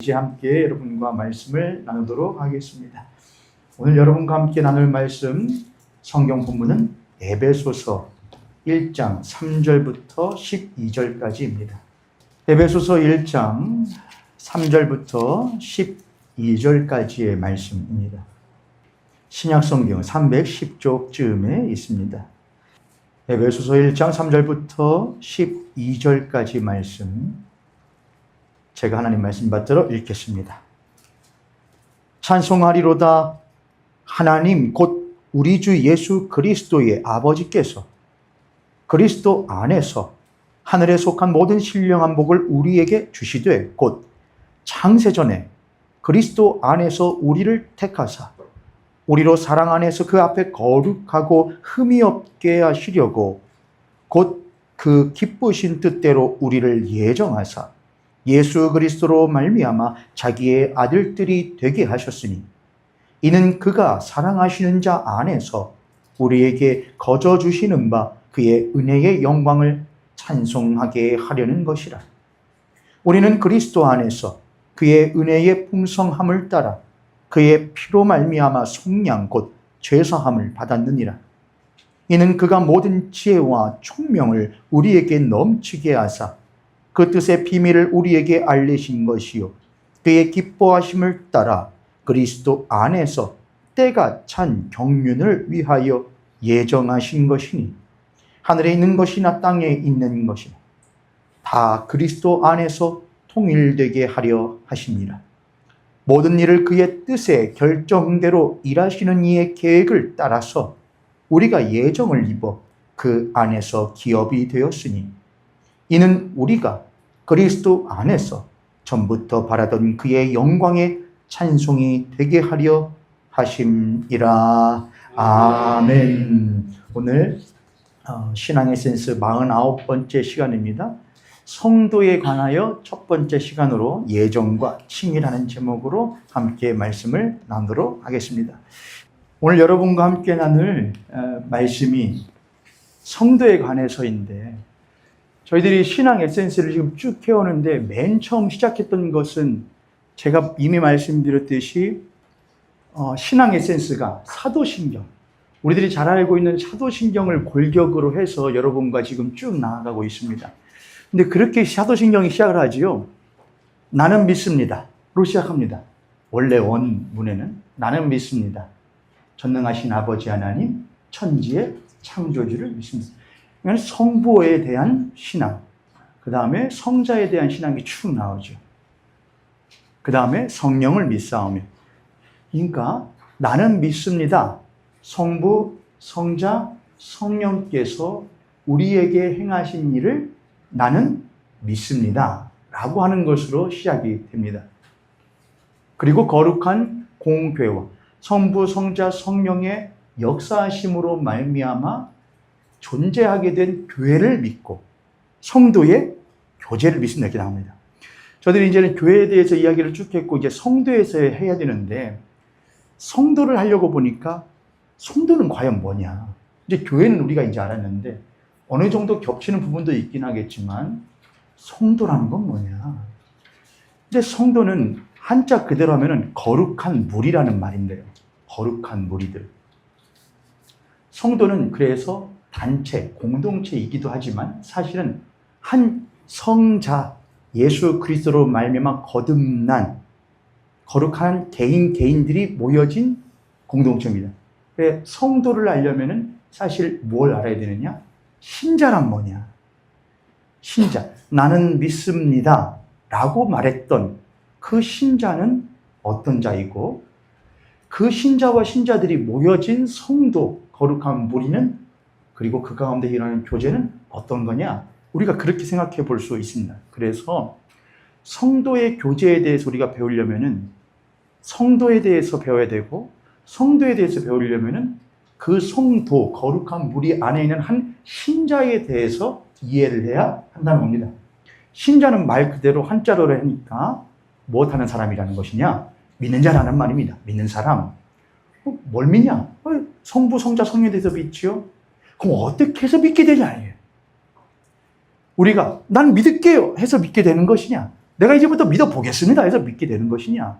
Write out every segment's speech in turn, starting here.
다시 함께 여러분과 말씀을 나누도록 하겠습니다. 오늘 여러분과 함께 나눌 말씀 성경 본문은 에베소서 1장 3절부터 12절까지입니다. 에베소서 1장 3절부터 12절까지의 말씀입니다. 신약성경 310쪽쯤에 있습니다. 에베소서 1장 3절부터 12절까지 말씀, 제가 하나님 말씀 받들어 읽겠습니다. 찬송하리로다. 하나님 곧 우리 주 예수 그리스도의 아버지께서 그리스도 안에서 하늘에 속한 모든 신령한 복을 우리에게 주시되 곧 창세전에 그리스도 안에서 우리를 택하사 우리로 사랑 안에서 그 앞에 거룩하고 흠이 없게 하시려고 곧 그 기쁘신 뜻대로 우리를 예정하사 예수 그리스도로 말미암아 자기의 아들들이 되게 하셨으니 이는 그가 사랑하시는 자 안에서 우리에게 거저 주시는 바 그의 은혜의 영광을 찬송하게 하려는 것이라. 우리는 그리스도 안에서 그의 은혜의 풍성함을 따라 그의 피로 말미암아 속량 곧 죄사함을 받았느니라. 이는 그가 모든 지혜와 총명을 우리에게 넘치게 하사 그 뜻의 비밀을 우리에게 알리신 것이요 그의 기뻐하심을 따라 그리스도 안에서 때가 찬 경륜을 위하여 예정하신 것이니 하늘에 있는 것이나 땅에 있는 것이나 다 그리스도 안에서 통일되게 하려 하십니다. 모든 일을 그의 뜻의 결정대로 일하시는 이의 계획을 따라서 우리가 예정을 입어 그 안에서 기업이 되었으니 이는 우리가 그리스도 안에서 전부터 바라던 그의 영광의 찬송이 되게 하려 하심이라. 아멘. 오늘 신앙의 센스 49번째 시간입니다. 성도에 관하여 첫 번째 시간으로 예정과 칭이라는 제목으로 함께 말씀을 나누도록 하겠습니다. 오늘 여러분과 함께 나눌 말씀이 성도에 관해서인데, 저희들이 신앙 에센스를 지금 쭉 해오는데 맨 처음 시작했던 것은 제가 이미 말씀드렸듯이 신앙 에센스가 사도신경, 우리들이 잘 알고 있는 사도신경을 골격으로 해서 여러분과 지금 쭉 나아가고 있습니다. 근데 그렇게 사도신경이 시작을 하지요. 나는 믿습니다로 시작합니다. 원래 원문에는 나는 믿습니다. 전능하신 아버지 하나님, 천지의 창조주를 믿습니다. 그러니까 성부에 대한 신앙, 그 다음에 성자에 대한 신앙이 쭉 나오죠. 그 다음에 성령을 믿사오며. 그러니까 나는 믿습니다. 성부, 성자, 성령께서 우리에게 행하신 일을 나는 믿습니다 라고 하는 것으로 시작이 됩니다. 그리고 거룩한 공교회와 성부, 성자, 성령의 역사하심으로 말미암아 존재하게 된 교회를 믿고 성도의 교제를 믿습니다. 이렇게 나옵니다. 저들이 이제는 교회에 대해서 이야기를 쭉 했고 이제 성도에서 해야 되는데, 성도를 하려고 보니까 성도는 과연 뭐냐? 이제 교회는 우리가 이제 알았는데 어느 정도 겹치는 부분도 있긴 하겠지만 성도라는 건 뭐냐? 근데 성도는 한자 그대로 하면은 거룩한 무리라는 말인데요. 거룩한 무리들. 성도는 그래서 단체, 공동체이기도 하지만 사실은 한 성자, 예수 그리스도로 말미암아 거듭난 거룩한 개인들이 모여진 공동체입니다. 그래서 성도를 알려면은 사실 뭘 알아야 되느냐? 신자란 뭐냐? 신자. 나는 믿습니다 라고 말했던 그 신자는 어떤 자이고, 그 신자와 신자들이 모여진 성도, 거룩한 무리는, 그리고 그 가운데 일어나는 교제는 어떤 거냐? 우리가 그렇게 생각해 볼 수 있습니다. 그래서 성도의 교제에 대해서 우리가 배우려면은 성도에 대해서 배워야 되고, 성도에 대해서 배우려면은 그 성도, 거룩한 무리 안에 있는 한 신자에 대해서 이해를 해야 한다는 겁니다. 신자는 말 그대로 한자로 하니까 무엇하는 사람이라는 것이냐? 믿는 자라는 말입니다. 믿는 사람. 뭘 믿냐? 성부, 성자, 성령에 대해서 믿지요? 그럼 어떻게 해서 믿게 되냐? 우리가 난 믿을게요 해서 믿게 되는 것이냐? 내가 이제부터 믿어보겠습니다 해서 믿게 되는 것이냐?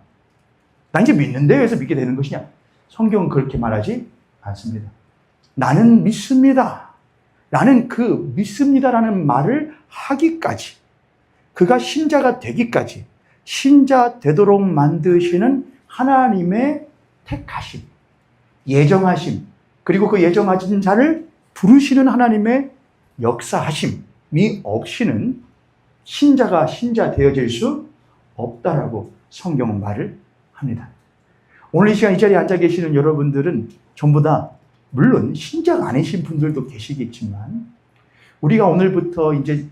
나 이제 믿는데 해서 믿게 되는 것이냐? 성경은 그렇게 말하지 않습니다. 나는 믿습니다. 나는 그 믿습니다라는 말을 하기까지, 그가 신자가 되기까지, 신자 되도록 만드시는 하나님의 택하심, 예정하심, 그리고 그 예정하신 자를 부르시는 하나님의 역사하심이 없이는 신자가 신자 되어질 수 없다라고 성경은 말을 합니다. 오늘 이 시간 이 자리에 앉아 계시는 여러분들은 전부 다 물론 신자가 아니신 분들도 계시겠지만 우리가 오늘부터 이제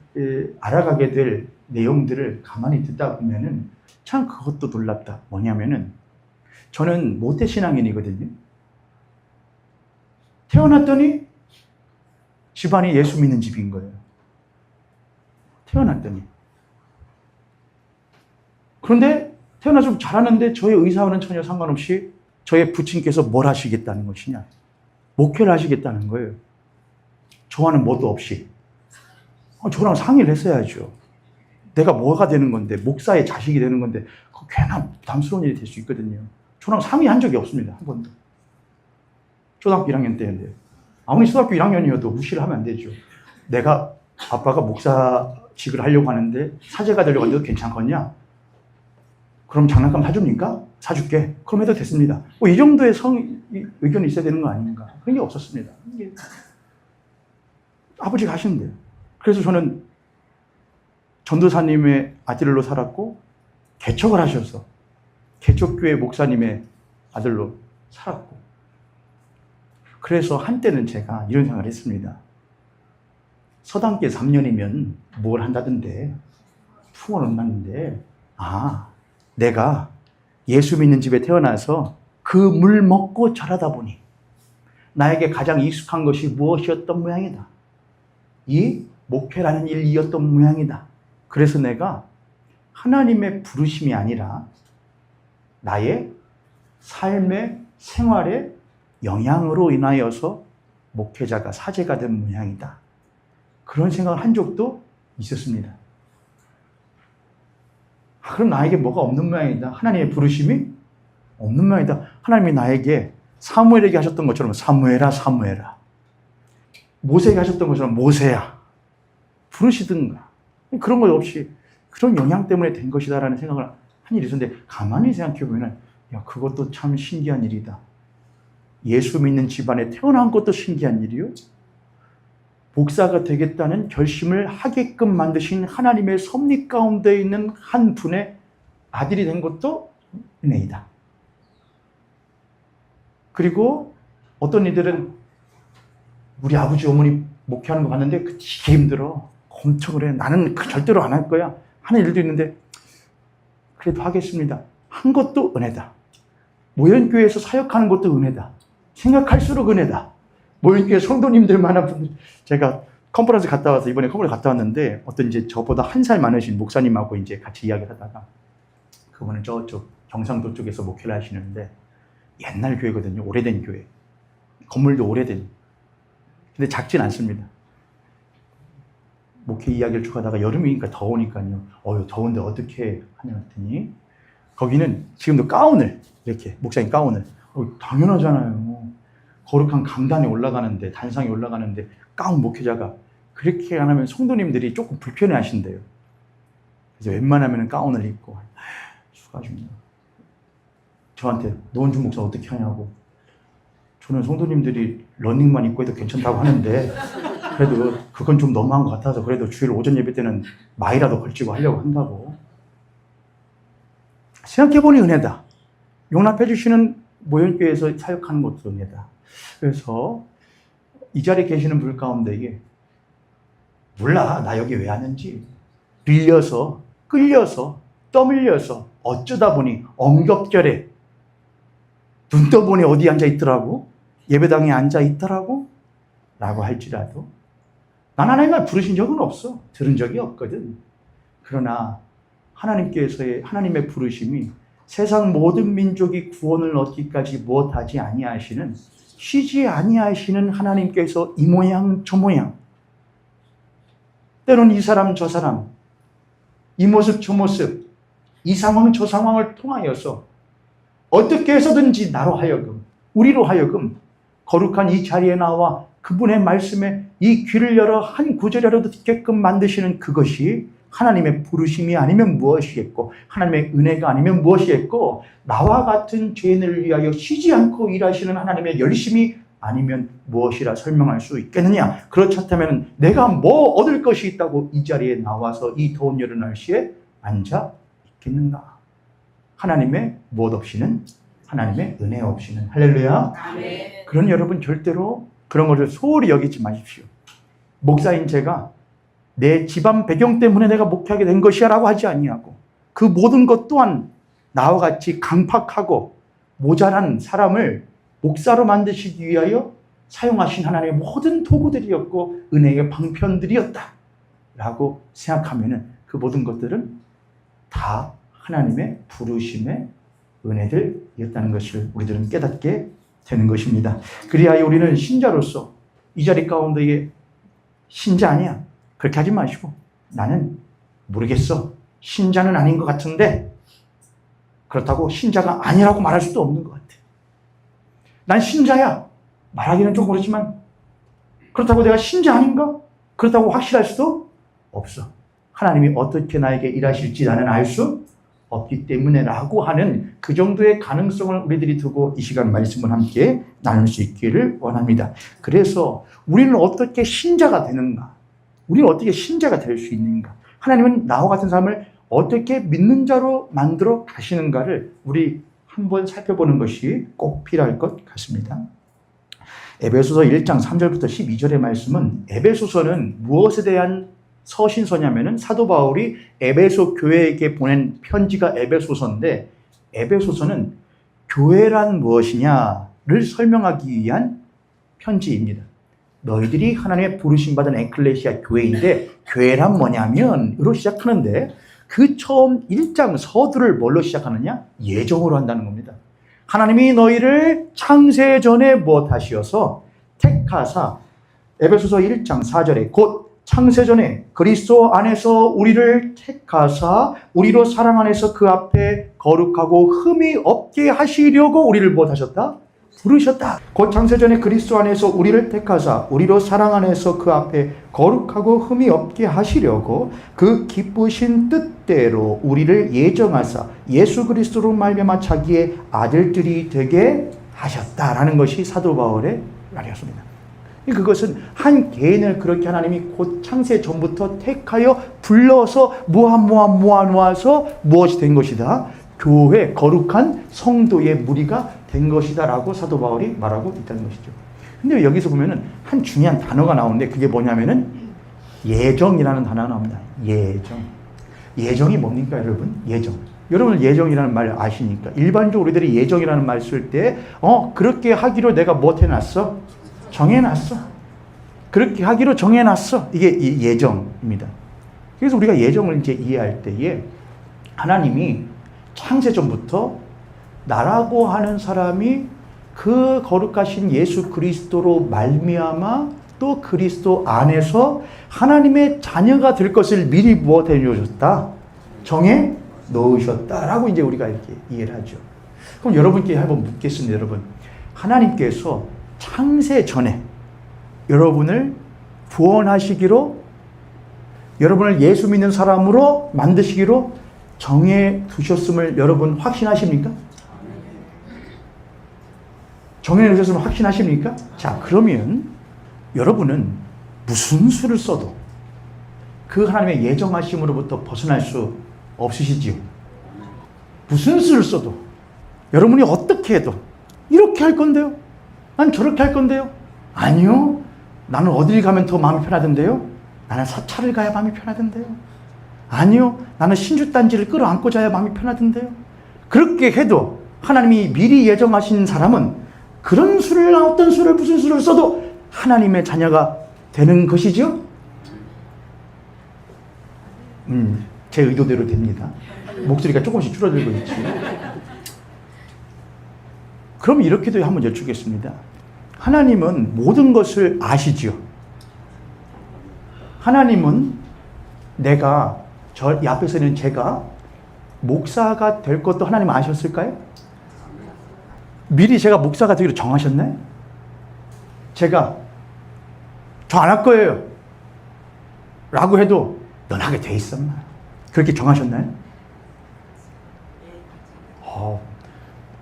알아가게 될 내용들을 가만히 듣다 보면은 참 그것도 놀랍다. 뭐냐면은 저는 모태신앙인이거든요. 태어났더니 집안이 예수 믿는 집인 거예요. 태어났더니. 그런데 태어나서 잘하는데 저의 의사와는 전혀 상관없이 저의 부친께서 뭘 하시겠다는 것이냐. 목회를 하시겠다는 거예요. 저와는 뭐도 없이. 저랑 상의를 했어야죠. 내가 뭐가 되는 건데, 목사의 자식이 되는 건데, 괜한 부담스러운 일이 될 수 있거든요. 저랑 상의한 적이 없습니다. 한 번도. 초등학교 1학년 때인데. 아무리 초등학교 1학년이어도 무시를 하면 안 되죠. 내가 아빠가 목사직을 하려고 하는데 사제가 되려고 하는데도 괜찮겠냐? 그럼 장난감 사줍니까? 사줄게. 그럼 해도 됐습니다. 이 정도의 의견이 있어야 되는 거 아닌가? 그런 게 없었습니다. 아버지가 하시는데요. 그래서 저는 전도사님의 아들로 살았고 개척을 하셔서 개척교회 목사님의 아들로 살았고 그래서 한때는 제가 이런 생각을 했습니다. 서당계 3년이면 뭘 한다던데 풍을 얻는데 내가 예수 믿는 집에 태어나서 그 물 먹고 자라다 보니 나에게 가장 익숙한 것이 무엇이었던 모양이다. 이 목회라는 일이었던 모양이다. 그래서 내가 하나님의 부르심이 아니라 나의 삶의 생활의 영향으로 인하여서 목회자가 사제가 된 모양이다. 그런 생각을 한 적도 있었습니다. 그럼 나에게 뭐가 없는 모양이다. 하나님의 부르심이 없는 모양이다. 하나님이 나에게 사무엘에게 하셨던 것처럼 사무엘아 사무엘아 모세에게 하셨던 것처럼 모세야 부르시든가 그런 것 없이 그런 영향 때문에 된 것이다라는 생각을 한 일이 있었는데 가만히 생각해 보면 그것도 참 신기한 일이다. 예수 믿는 집안에 태어난 것도 신기한 일이요. 목사가 되겠다는 결심을 하게끔 만드신 하나님의 섭리 가운데 있는 한 분의 아들이 된 것도 은혜이다. 그리고 어떤 이들은 우리 아버지 어머니 목회하는 거 봤는데 되게 힘들어. 엄청 그래. 나는 절대로 안 할 거야. 하는 일도 있는데 그래도 하겠습니다. 한 것도 은혜다. 모현교회에서 사역하는 것도 은혜다. 생각할수록 은혜다. 모현교회 성도님들만한 분들 제가 컨퍼런스 갔다 와서 이번에 컨퍼런스 갔다 왔는데 어떤 이제 저보다 한 살 많으신 목사님하고 이제 같이 이야기를 하다가 그분은 저쪽 경상도 쪽에서 목회를 하시는데 옛날 교회거든요. 오래된 교회. 건물도 오래된. 근데 작진 않습니다. 목회 이야기를 쭉 하다가 여름이니까 더우니까요. 더운데 어떻게 하냐 했더니 거기는 지금도 가운을 이렇게 목사님 가운을 당연하잖아요. 거룩한 강단에 올라가는데 단상에 올라가는데 가운 목회자가 그렇게 안 하면 성도님들이 조금 불편해 하신대요. 그래서 웬만하면 가운을 입고 수고하십니다. 저한테 노원준 목사 어떻게 하냐고. 저는 성도님들이 러닝만 입고 해도 괜찮다고 하는데 그래도 그건 좀 너무한 것 같아서 그래도 주일 오전 예배 때는 마이라도 걸치고 하려고 한다고. 생각해보니 은혜다. 용납해 주시는 모현교회에서 사역하는 것도 은혜다. 그래서 이 자리에 계시는 분 가운데에 몰라 나 여기 왜 왔는지 빌려서 끌려서 떠밀려서 어쩌다 보니 엉겹결에 눈 떠보니 어디 앉아 있더라고? 예배당에 앉아 있더라고? 라고 할지라도 난 하나님을 부르신 적은 없어. 들은 적이 없거든. 그러나 하나님께서의 하나님의 부르심이 세상 모든 민족이 구원을 얻기까지 무엇하지 아니하시는 쉬지 아니하시는 하나님께서 이 모양 저 모양 때로는 이 사람 저 사람 이 모습 저 모습, 이 상황 저 상황을 통하여서 어떻게 해서든지 나로 하여금, 우리로 하여금 거룩한 이 자리에 나와 그분의 말씀에 이 귀를 열어 한 구절이라도 듣게끔 만드시는 그것이 하나님의 부르심이 아니면 무엇이겠고, 하나님의 은혜가 아니면 무엇이겠고, 나와 같은 죄인을 위하여 쉬지 않고 일하시는 하나님의 열심이 아니면 무엇이라 설명할 수 있겠느냐? 그렇다면 내가 뭐 얻을 것이 있다고 이 자리에 나와서 이 더운 여름 날씨에 앉아 있겠는가? 하나님의 무엇 없이는, 하나님의 은혜 없이는. 할렐루야. 아멘. 그런 여러분 절대로 그런 것을 소홀히 여기지 마십시오. 목사인 제가 내 집안 배경 때문에 내가 목회하게 된 것이야 라고 하지 아니하고, 그 모든 것 또한 나와 같이 강팍하고 모자란 사람을 목사로 만드시기 위하여 사용하신 하나님의 모든 도구들이었고 은혜의 방편들이었다 라고 생각하면 그 모든 것들은 다 하나님의 부르심의 은혜들이었다는 것을 우리들은 깨닫게 되는 것입니다. 그리하여 우리는 신자로서 이 자리 가운데에 신자 아니야, 그렇게 하지 마시고, 나는 모르겠어, 신자는 아닌 것 같은데, 그렇다고 신자가 아니라고 말할 수도 없는 것 같아. 난 신자야, 말하기는 좀 그렇지만 그렇다고 내가 신자 아닌가? 그렇다고 확실할 수도 없어. 하나님이 어떻게 나에게 일하실지 나는 알 수 없기 때문에 라고 하는 그 정도의 가능성을 우리들이 두고 이 시간 말씀을 함께 나눌 수 있기를 원합니다. 그래서 우리는 어떻게 신자가 되는가? 우리는 어떻게 신자가 될 수 있는가? 하나님은 나와 같은 사람을 어떻게 믿는 자로 만들어 가시는가를 우리 한번 살펴보는 것이 꼭 필요할 것 같습니다. 에베소서 1장 3절부터 12절의 말씀은, 에베소서는 무엇에 대한 서신서냐면은 사도 바울이 에베소 교회에게 보낸 편지가 에베소서인데, 에베소서는 교회란 무엇이냐를 설명하기 위한 편지입니다. 너희들이 하나님의 부르심 받은 에클레시아 교회인데, 교회란 뭐냐면 으로 시작하는데, 그 처음 1장 서두를 뭘로 시작하느냐? 예정으로 한다는 겁니다. 하나님이 너희를 창세 전에 무엇하시어서 택하사, 에베소서 1장 4절에 곧 창세 전에 그리스도 안에서 우리를 택하사 우리로 사랑 안에서 그 앞에 거룩하고 흠이 없게 하시려고 우리를 무엇하셨다? 부르셨다. 곧 창세전에 그리스도 안에서 우리를 택하사 우리로 사랑 안에서 그 앞에 거룩하고 흠이 없게 하시려고 그 기쁘신 뜻대로 우리를 예정하사 예수 그리스도로 말미암아 자기의 아들들이 되게 하셨다라는 것이 사도 바울의 말이었습니다. 그것은 한 개인을 그렇게 하나님이 곧 창세 전부터 택하여 불러서 모아서 무엇이 된 것이다? 교회, 거룩한 성도의 무리가 된 것이다 라고 사도 바울이 말하고 있다는 것이죠. 근데 여기서 보면은 한 중요한 단어가 나오는데, 그게 뭐냐면은 예정이라는 단어가 나옵니다. 예정. 예정이 뭡니까, 여러분? 예정. 여러분 예정이라는 말 아시니까? 일반적으로 우리들이 예정이라는 말 쓸 때, 그렇게 하기로 내가 뭐 해놨어? 정해놨어. 그렇게 하기로 정해놨어. 이게 예정입니다. 그래서 우리가 예정을 이제 이해할 때에 하나님이 창세전부터 나라고 하는 사람이 그 거룩하신 예수 그리스도로 말미암아 또 그리스도 안에서 하나님의 자녀가 될 것을 미리 무엇해 놓으셨다? 정해 놓으셨다라고 이제 우리가 이렇게 이해를 하죠. 그럼 여러분께 한번 묻겠습니다. 여러분, 하나님께서 창세 전에 여러분을 구원하시기로, 여러분을 예수 믿는 사람으로 만드시기로 정해 두셨음을 여러분 확신하십니까? 정해 두셨음을 확신하십니까? 자, 그러면 여러분은 무슨 수를 써도 그 하나님의 예정하심으로부터 벗어날 수 없으시지요. 무슨 수를 써도, 여러분이 어떻게 해도 이렇게 할 건데요? 난 저렇게 할 건데요? 아니요. 나는 어딜 가면 더 마음이 편하던데요? 나는 사찰을 가야 마음이 편하던데요? 아니요. 나는 신주단지를 끌어안고 자야 마음이 편하던데요? 그렇게 해도 하나님이 미리 예정하신 사람은 그런 수를, 어떤 수를, 무슨 수를 써도 하나님의 자녀가 되는 것이죠? 제 의도대로 됩니다. 목소리가 조금씩 줄어들고 있지. 그럼 이렇게도 한번 여쭙겠습니다. 하나님은 모든 것을 아시죠? 하나님은 내가 이 앞에서는 제가 목사가 될 것도 하나님 아셨을까요? 미리 제가 목사가 되기로 정하셨나요? 제가 저 안 할 거예요 라고 해도 넌 하게 돼 있어. 그렇게 정하셨나요?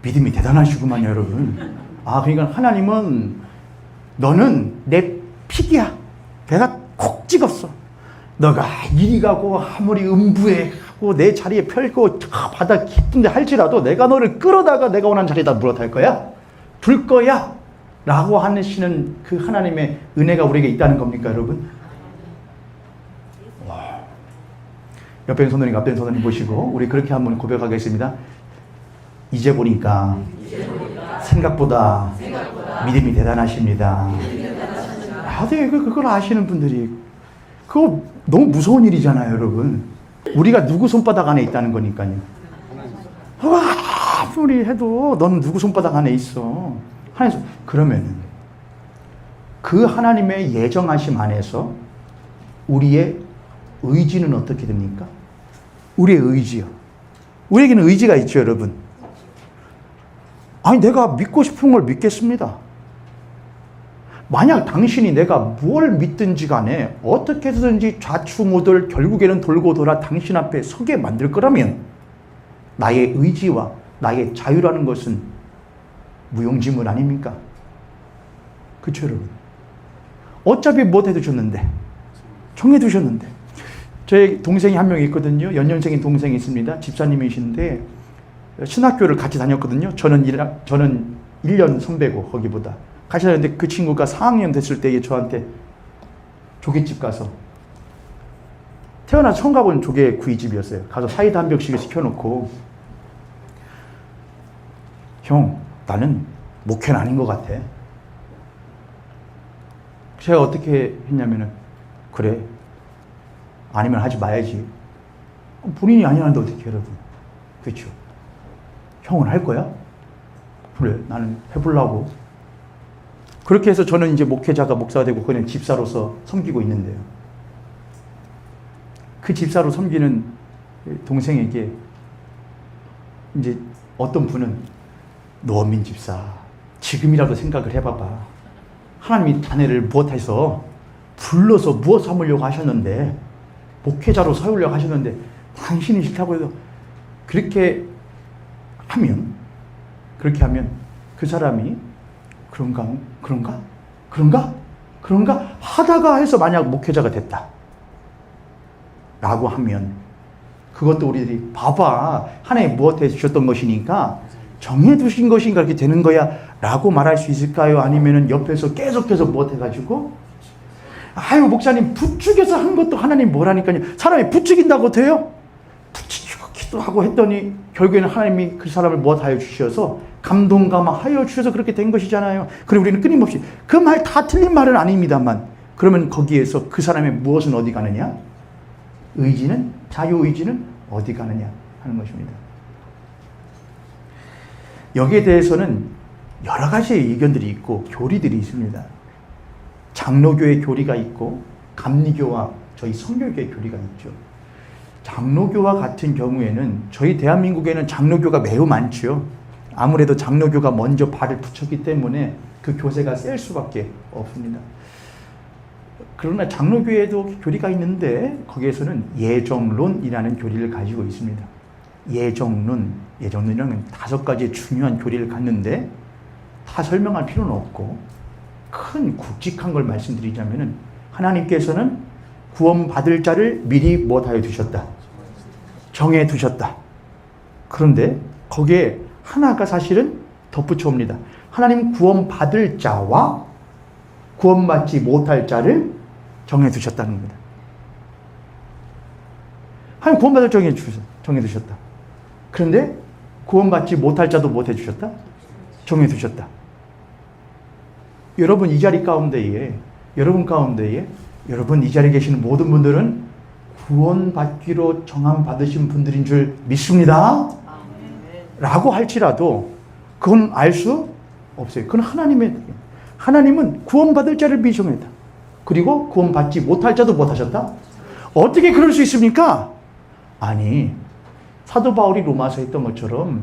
믿음이 대단하시구만 여러분. 그러니까 하나님은 너는 내 픽이야. 내가 콕 찍었어. 너가 이리 가고 아무리 음부에 가고 내 자리에 펼고 바다 깊은데 할지라도 내가 너를 끌어다가 내가 원하는 자리에다 물어달 거야. 둘 거야. 라고 하시는 그 하나님의 은혜가 우리에게 있다는 겁니까 여러분? 와. 옆에 있는 선생님, 앞에 있는 선생님 보시고 우리 그렇게 한번 고백하겠습니다. 이제 보니까 생각보다 믿음이 대단하십니다. 네, 그걸 아시는 분들이 그거 너무 무서운 일이잖아요 여러분. 우리가 누구 손바닥 안에 있다는 거니까요. 아무리 해도 너는 누구 손바닥 안에 있어. 그러면 그 하나님의 예정하심 안에서 우리의 의지는 어떻게 됩니까? 우리의 의지요. 우리에게는 의지가 있죠 여러분. 내가 믿고 싶은 걸 믿겠습니다. 만약 당신이 내가 뭘 믿든지 간에 어떻게 해서든지 좌충우돌 결국에는 돌고 돌아 당신 앞에 서게 만들 거라면 나의 의지와 나의 자유라는 것은 무용지물 아닙니까? 그렇죠 여러분? 어차피 못 해두셨는데 정해두셨는데. 제 동생이 한 명 있거든요. 연년생인 동생이 있습니다. 집사님이신데 신학교를 같이 다녔거든요. 저는 1년 선배고 거기보다 같이 다녔는데 그 친구가 4학년 됐을 때에 저한테 조개집 가서 태어나서 처음 가본 조개 구이집이었어요. 가서 사이다 한 병씩 시켜놓고 형 나는 목회는 아닌 것 같아. 제가 어떻게 했냐면은 그래 아니면 하지 마야지. 본인이 아니라는데 어떻게 해 여러분. 그렇죠. 형은 할 거야? 그래 나는 해보려고. 그렇게 해서 저는 이제 목회자가 목사가 되고 그냥 집사로서 섬기고 있는데요. 그 집사로 섬기는 동생에게 이제 어떤 분은 노원민 집사 지금이라도 생각을 해봐봐. 하나님이 자네를 무엇해서 불러서 무엇 삼으려고 하셨는데 목회자로 세우려고 하셨는데 당신이 싫다고 해서 그렇게 하면 그 사람이 그런가 하다가 해서 만약 목회자가 됐다 라고 하면 그것도 우리들이 봐봐 하나님 무엇해 주셨던 것이니까 정해두신 것이니까 이렇게 되는 거야 라고 말할 수 있을까요? 아니면은 옆에서 계속해서 무엇해가지고 목사님 부추겨서 한 것도 하나님 뭐라니까요. 사람이 부추긴다고 돼요? 부추기고 기도하고 했더니 결국에는 하나님이 그 사람을 무엇하여 주셔서 감동감하여 주셔서 그렇게 된 것이잖아요. 그리고 우리는 끊임없이 그 말 다 틀린 말은 아닙니다만 그러면 거기에서 그 사람의 무엇은 어디 가느냐? 의지는 자유의지는 어디 가느냐 하는 것입니다. 여기에 대해서는 여러 가지의 의견들이 있고 교리들이 있습니다. 장로교의 교리가 있고 감리교와 저희 선교교의 교리가 있죠. 장로교와 같은 경우에는 저희 대한민국에는 장로교가 매우 많죠. 아무래도 장로교가 먼저 발을 붙였기 때문에 그 교세가 셀 수밖에 없습니다. 그러나 장로교에도 교리가 있는데 거기에서는 예정론이라는 교리를 가지고 있습니다. 예정론이라는 5가지의 중요한 교리를 갖는데 다 설명할 필요는 없고 큰 굵직한 걸 말씀드리자면은 하나님께서는 구원받을 자를 미리 못하여 두셨다. 정해 두셨다. 그런데 거기에 하나가 사실은 덧붙여 옵니다. 하나님 구원받을 자와 구원받지 못할 자를 정해 두셨다는 겁니다. 하나님 구원받을 정해 두셨다. 그런데 구원받지 못할 자도 못해 주셨다? 정해 두셨다. 여러분 이 자리 가운데에 여러분 이 자리에 계시는 모든 분들은 구원받기로 정함받으신 분들인 줄 믿습니다. 라고 할지라도 그건 알 수 없어요. 그건 하나님은 구원받을 자를 미리 정했다. 그리고 구원받지 못할 자도 못하셨다. 어떻게 그럴 수 있습니까? 아니, 사도 바울이 로마서에 했던 것처럼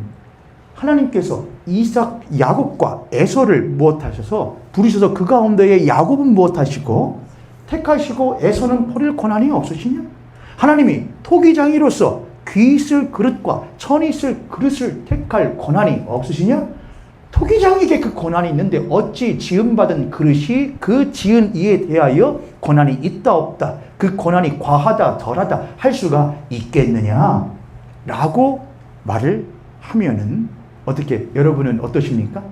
하나님께서 이삭, 야곱과 에서를 무엇하셔서 부르셔서 그 가운데에 야곱은 무엇하시고 택하시고 에서는 버릴 권한이 없으시냐? 하나님이 토기장이로서 귀 있을 그릇과 천 있을 그릇을 택할 권한이 없으시냐? 토기장에게 그 권한이 있는데 어찌 지음받은 그릇이 그 지은 이에 대하여 권한이 있다 없다, 그 권한이 과하다 덜하다 할 수가 있겠느냐? 라고 말을 하면은 어떻게, 여러분은 어떠십니까?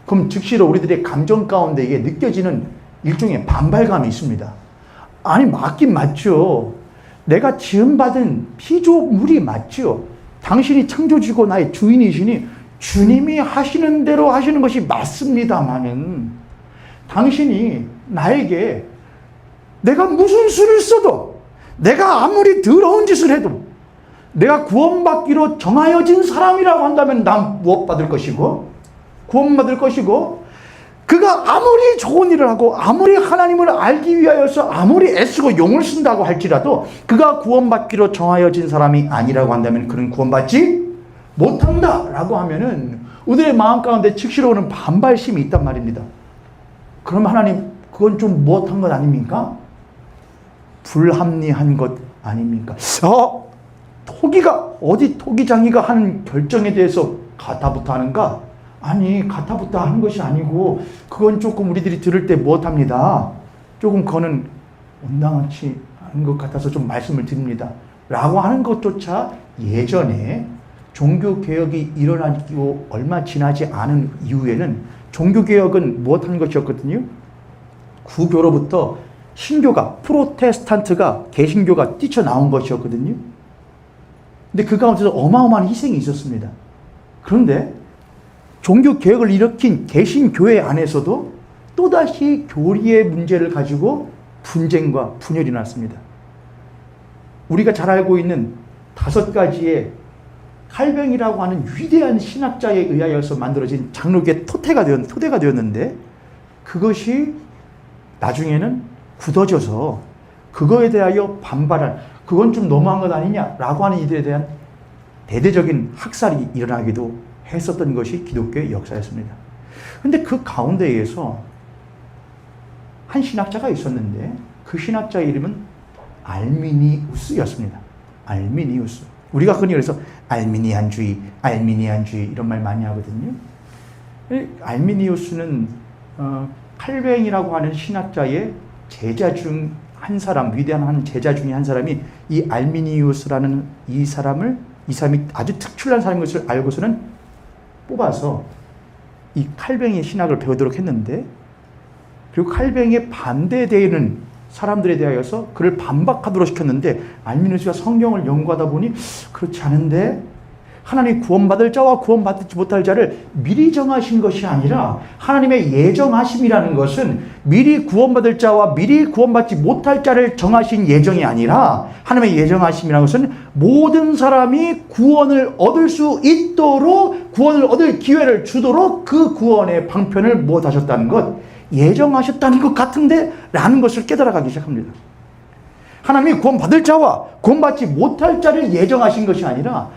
그럼 즉시로 우리들의 감정 가운데에 느껴지는 일종의 반발감이 있습니다. 아니, 맞긴 맞죠. 내가 지음받은 피조물이 맞죠. 당신이 창조주고 나의 주인이시니 주님이 하시는 대로 하시는 것이 맞습니다마는, 당신이 나에게 내가 무슨 수를 써도, 내가 아무리 더러운 짓을 해도, 내가 구원받기로 정하여진 사람이라고 한다면 난 무엇 받을 것이고, 구원받을 것이고, 그가 아무리 좋은 일을 하고 아무리 하나님을 알기 위하여서 아무리 애쓰고 용을 쓴다고 할지라도 그가 구원받기로 정하여진 사람이 아니라고 한다면 그는 구원받지 못한다라고 하면은 우리의 마음 가운데 즉시로 오는 반발심이 있단 말입니다. 그럼 하나님, 그건 좀 무엇한 것 아닙니까? 불합리한 것 아닙니까? 어디 토기장이가 하는 결정에 대해서 가타부타 하는가? 아니, 가타부타 하는 것이 아니고 그건 조금 우리들이 들을 때 무엇합니다. 조금 그거는 온당하지 않은 것 같아서 좀 말씀을 드립니다. 라고 하는 것조차 예전에 종교개혁이 일어나고 얼마 지나지 않은 이후에는 종교개혁은 무엇하는 것이었거든요. 구교로부터 신교가, 프로테스탄트가, 개신교가 뛰쳐나온 것이었거든요. 근데 그 가운데서 어마어마한 희생이 있었습니다. 그런데 종교개혁을 일으킨 개신교회 안에서도 또다시 교리의 문제를 가지고 분쟁과 분열이 났습니다. 우리가 잘 알고 있는 5가지의 칼뱅이라고 하는 위대한 신학자에 의하여서 만들어진 장로교의 토대가 되었는데, 그것이 나중에는 굳어져서 그거에 대하여 반발한, 그건 좀 너무한 것 아니냐라고 하는 이들에 대한 대대적인 학살이 일어나기도 했었던 것이 기독교의 역사였습니다. 그런데 그 가운데에서 한 신학자가 있었는데 그 신학자의 이름은 알미니우스였습니다. 알미니우스. 우리가 흔히 그래서 알미니안주의 이런 말 많이 하거든요. 알미니우스는 칼뱅이라고 하는 신학자의 제자 중 한 사람, 위대한 한 제자 중에 한 사람이 이 알미니우스라는 이 사람이 아주 특출난 사람인 것을 알고서는 뽑아서 이 칼뱅이의 신학을 배우도록 했는데, 그리고 칼뱅이에 반대되는 사람들에 대하여서 그를 반박하도록 시켰는데, 알미니우스가 성경을 연구하다 보니 그렇지 않은데, 하나님 구원받을 자와 구원받지 못할 자를 미리 정하신 것이 아니라 하나님의 예정하심이라는 것은 미리 구원받을 자와 미리 구원받지 못할 자를 정하신 예정이 아니라, 하나님의 예정하심이라는 것은 모든 사람이 구원을 얻을 수 있도록, 구원을 얻을 기회를 주도록 그 구원의 방편을 무엇하셨다는 것, 예정하셨다는 것 같은데 라는 것을 깨달아가기 시작합니다. 하나님이 구원받을 자와 구원받지 못할 자를 예정하신 것이 아니라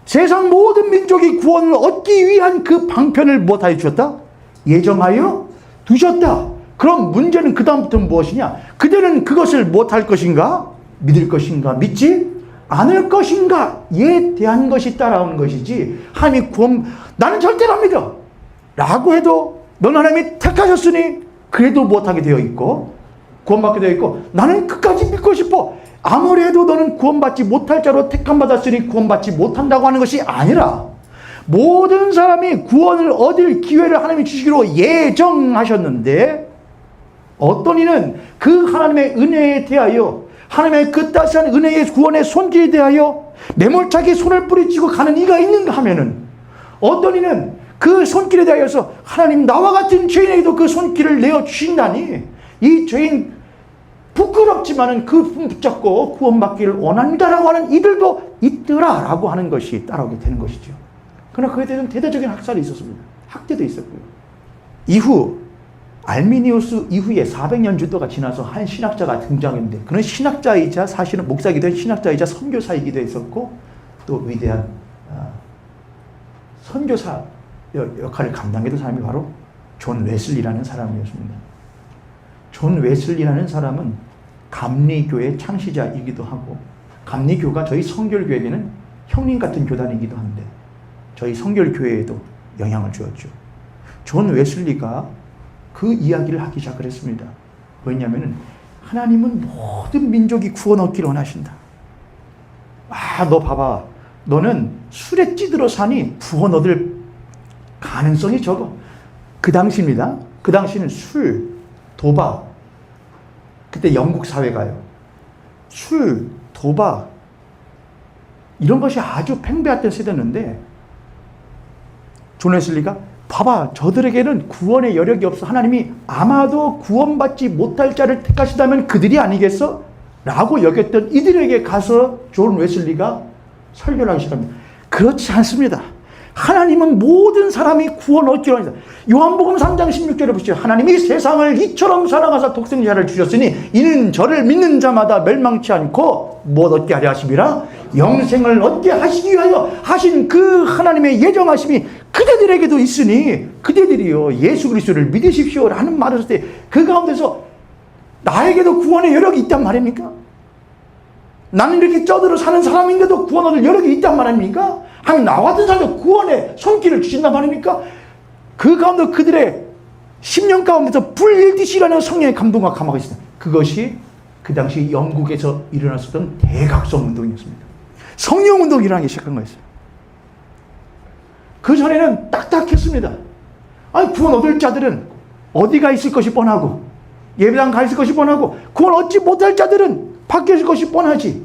세상 모든 민족이 구원을 얻기 위한 그 방편을 무엇하여 주셨다? 예정하여 두셨다. 그럼 문제는 그 다음부터는 무엇이냐? 그대는 그것을 무엇할 것인가? 믿을 것인가? 믿지 않을 것인가?에 대한 것이 따라오는 것이지, 하나님이 나는 절대로 안 믿어 라고 해도 넌 하나님이 택하셨으니 그래도 무엇하게 되어 있고 구원받게 되어 있고, 나는 끝까지 믿고 싶어, 아무리 해도 너는 구원받지 못할 자로 택함받았으니 구원받지 못한다고 하는 것이 아니라, 모든 사람이 구원을 얻을 기회를 하나님이 주시기로 예정하셨는데, 어떤 이는 그 하나님의 은혜에 대하여, 하나님의 그 따스한 은혜의 구원의 손길에 대하여 매몰차게 손을 뿌리치고 가는 이가 있는가 하면은, 어떤 이는 그 손길에 대하여서 하나님, 나와 같은 죄인에게도 그 손길을 내어주신다니 이 죄인 부끄럽지만은 그 품 붙잡고 구원받기를 원한다라고 하는 이들도 있더라라고 하는 것이 따라오게 되는 것이죠. 그러나 그에 대해서는 대대적인 학살이 있었습니다. 학대도 있었고요. 이후 알미니우스 이후에 400년 정도가 지나서 한 신학자가 등장했는데 그는 신학자이자 사실은 목사이기도 한 신학자이자 선교사이기도 했었고 또 위대한 선교사 역할을 감당했던 사람이 바로 존 웨슬리라는 사람이었습니다. 존 웨슬리라는 사람은 감리교의 창시자이기도 하고 감리교가 저희 성결교회에는 형님 같은 교단이기도 한데 저희 성결교회에도 영향을 주었죠. 존 웨슬리가 그 이야기를 하기 시작을 했습니다. 왜냐하면 하나님은 모든 민족이 구원 얻기를 원하신다. 너 봐봐. 너는 술에 찌들어 사니 구원 얻을 가능성이 적어. 그 당시입니다. 그 당시는 술, 도박, 그때 영국 사회가요. 술, 도박 이런 것이 아주 팽배했던 세대였는데 존 웨슬리가 봐봐, 저들에게는 구원의 여력이 없어. 하나님이 아마도 구원받지 못할 자를 택하시다면 그들이 아니겠어? 라고 여겼던 이들에게 가서 존 웨슬리가 설교를 하기 시작합니다. 그렇지 않습니다. 하나님은 모든 사람이 구원 얻기로 합니다. 요한복음 3장 16절에 보시죠. 하나님이 세상을 이처럼 사랑하사 독생자를 주셨으니 이는 저를 믿는 자마다 멸망치 않고 못 얻게 하려 하심이라 영생을 얻게 하시기 위하여 하신 그 하나님의 예정하심이 그대들에게도 있으니 그대들이요 예수 그리스도를 믿으십시오 라는 말을 했을 때 그 가운데서 나에게도 구원의 여력이 있단 말입니까? 나는 이렇게 쩌들어 사는 사람인데도 구원 얻을 여력이 있단 말입니까? 하면 나 같은 사람도 구원의 손길을 주신단 말입니까? 그 가운데 그들의 10년 가운데서 불일듯이 일어나는 성령의 감동과 감화가 있습니다. 그것이 그 당시 영국에서 일어났었던 대각성 운동이었습니다. 성령 운동이 일어나기 시작한 거였어요. 그 전에는 딱딱했습니다. 아니 구원 얻을 자들은 어디가 있을 것이 뻔하고 예배당 가 있을 것이 뻔하고 구원 얻지 못할 자들은 밖에 있을 것이 뻔하지.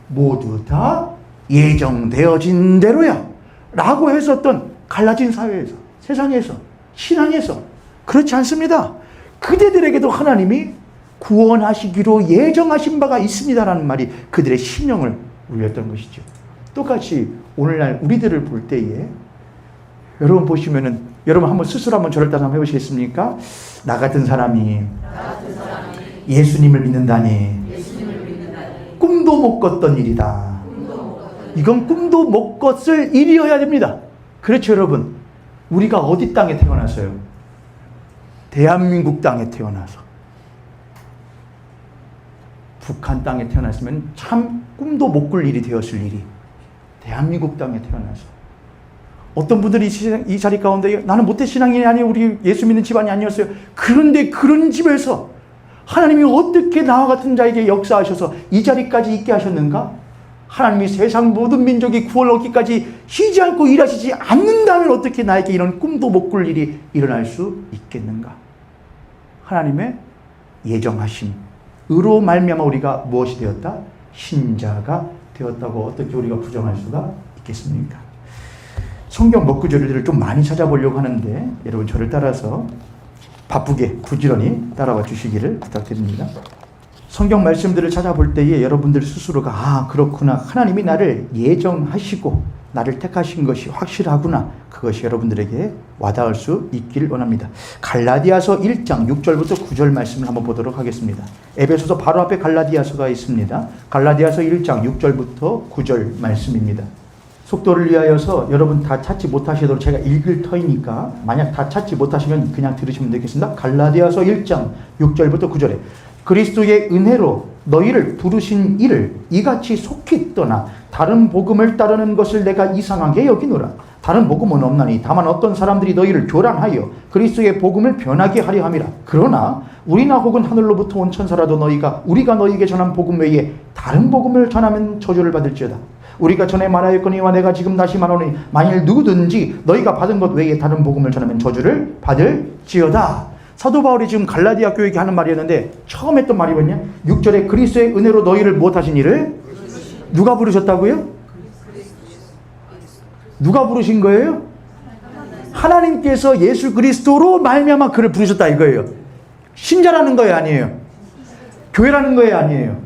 모두 다 예정되어진 대로야 라고 했었던 갈라진 사회에서 세상에서 신앙에서 그렇지 않습니다. 그대들에게도 하나님이 구원하시기로 예정하신 바가 있습니다라는 말이 그들의 심령을 울렸던 것이죠. 똑같이 오늘날 우리들을 볼 때에 여러분 보시면은 여러분 한번 스스로 한번 저를 따라 한번 해보시겠습니까? 나 같은 사람이 예수님을 믿는다니 꿈도 못 꿨던 일이다. 이건 꿈도 못 꿨을 일이어야 됩니다. 그렇죠 여러분. 우리가 어디 땅에 태어났어요? 대한민국 땅에 태어나서 북한 땅에 태어났으면 참 꿈도 못 꿀 일이 되었을 일이 대한민국 땅에 태어나서 어떤 분들이 이 자리 가운데 나는 모태신앙이 아니에요. 우리 예수 믿는 집안이 아니었어요. 그런데 그런 집에서 하나님이 어떻게 나와 같은 자에게 역사하셔서 이 자리까지 있게 하셨는가? 하나님이 세상 모든 민족이 구원 얻기까지 쉬지 않고 일하시지 않는다면 어떻게 나에게 이런 꿈도 못 꿀 일이 일어날 수 있겠는가? 하나님의 예정하심으로 말미암아 우리가 무엇이 되었다? 신자가 되었다고 어떻게 우리가 부정할 수가 있겠습니까? 성경 먹구절들을 좀 많이 찾아보려고 하는데 여러분 저를 따라서 바쁘게 부지런히 따라와 주시기를 부탁드립니다. 성경 말씀들을 찾아볼 때에 여러분들 스스로가 그렇구나. 하나님이 나를 예정하시고 나를 택하신 것이 확실하구나. 그것이 여러분들에게 와닿을 수 있기를 원합니다. 갈라디아서 1장 6절부터 9절 말씀을 한번 보도록 하겠습니다. 에베소서 바로 앞에 갈라디아서가 있습니다. 갈라디아서 1장 6절부터 9절 말씀입니다. 속도를 위하여서 여러분 다 찾지 못하시도록 제가 읽을 터이니까 만약 다 찾지 못하시면 그냥 들으시면 되겠습니다. 갈라디아서 1장 6절부터 9절에 그리스도의 은혜로 너희를 부르신 이를 이같이 속히 떠나 다른 복음을 따르는 것을 내가 이상하게 여기노라. 다른 복음은 없나니 다만 어떤 사람들이 너희를 교란하여 그리스도의 복음을 변하게 하려 함이라. 그러나 우리나 혹은 하늘로부터 온 천사라도 우리가 너희에게 전한 복음 외에 다른 복음을 전하면 저주를 받을지어다. 우리가 전에 말하였거니와 내가 지금 다시 말하노니 만일 누구든지 너희가 받은 것 외에 다른 복음을 전하면 저주를 받을지어다. 사도 바울이 지금 갈라디아 교회에게 하는 말이었는데 처음 했던 말이 뭐냐? 6절에 그리스도의 은혜로 너희를 무엇하신 이를 누가 부르셨다고요? 누가 부르신 거예요? 하나님께서 예수 그리스도로 말미암아 그를 부르셨다 이거예요. 신자라는 거예요 아니에요? 교회라는 거예요 아니에요?